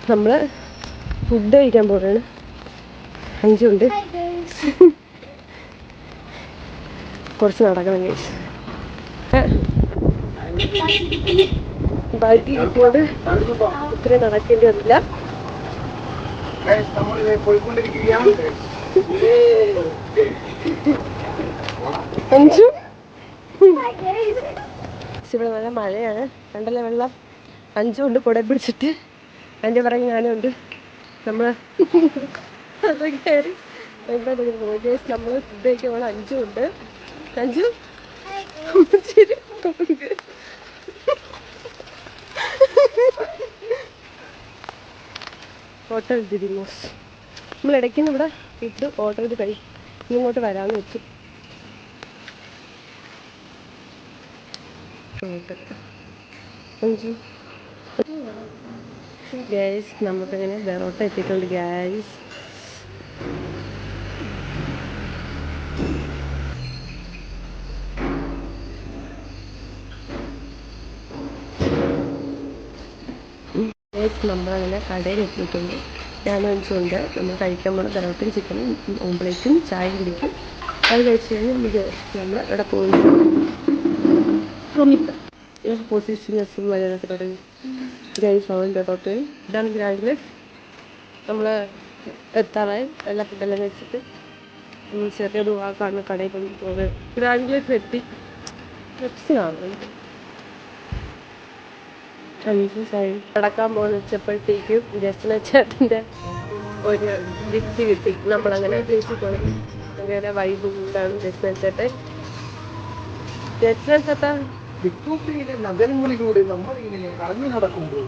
നമ്മൾ ഫുഡ് കഴിക്കാൻ പോവുകയാണ്. 5 ഉണ്ട്. കുറച്ച് നടക്കണം ഗൈസ്. ബൈക്ക് കിട്ടിയോണ്ട് ഇത്രയും നടക്കേണ്ടി വന്നില്ല. ഇവിടെ നല്ല മഴയാണ്, കണ്ടല്ലേ വെള്ളം. 5 കൊണ്ട് കുട പിടിച്ചിട്ട് അതിൻ്റെ പിറകെ ഞാനും ഉണ്ട്. നമ്മൾ കയറി നമ്മൾ ഫുഡ് കഴിക്കാൻ പോകണം. 5 ഉണ്ട്. 5 ഹോട്ടൽ ദിദിമോസ്. നമ്മൾ ഇടയ്ക്ക് ഇവിടെ ഫുഡ് ഓർഡർ ചെയ്ത് ഇങ്ങോട്ട് വരാമെന്ന് വെച്ചു. ഗൈസ് നമുക്കിങ്ങനെ ബെറോട്ട എത്തിയിട്ടുണ്ട് ഗൈസ്. നമ്മളങ്ങനെ കടയിൽ എത്തിയിട്ടുണ്ട്. ഞാനും വെച്ചുകൊണ്ട് നമ്മൾ കഴിക്കാൻ പോകുന്ന ബെറോട്ടയും ചിക്കനും ഓംപ്ലേറ്റും ചായയും കുടിക്കും. അത് കഴിച്ച് കഴിഞ്ഞ് നമ്മൾ ഇവിടെ പോകുന്നു. പൊസിഷൻ ഗൈസ് അവൻ ബെറോട്ട. ഇതാണ് ഗ്രാൻഡ് ലൈഫ്. നമ്മൾ എത്താറായി. എല്ലാ ഫുഡെല്ലാം കഴിച്ചിട്ട് ചെറിയൊരു വാക്കാണ് കടയിൽ പോകുന്നത്. ഗ്രാൻഡ് ലൈഫ് എത്തി. പെപ്സി കാണുന്നുണ്ട്. കിടക്കാൻ പോകുന്ന വെച്ചപ്പോഴത്തേക്കും ജസ്റ്റിന ചേട്ടൻ്റെ ഒരു ഗിഫ്റ്റ് കിട്ടി. നമ്മളങ്ങനെ ബീച്ചിൽ പോയി. അങ്ങനെ വൈബ് കൂടാണ് ജസ്റ്റിന ചേട്ടൻ. ജസ്റ്റിന ചേട്ടൻ നഗരങ്ങളിലൂടെ നമ്മളിങ്ങനെ കറങ്ങി നടക്കുമ്പോൾ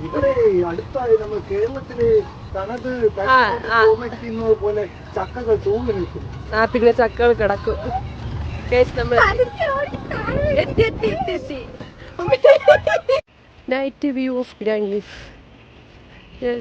ഇവിടെ അടുത്തായി നമ്മൾ കേരളത്തിലെ തനത് തോന്നിക്കുന്നത് പോലെ ചക്കകൾ തൂങ്ങി നിൽക്കുന്നു. പിന്നെ ചക്കകൾ കിടക്കും. Night view of grand leaf.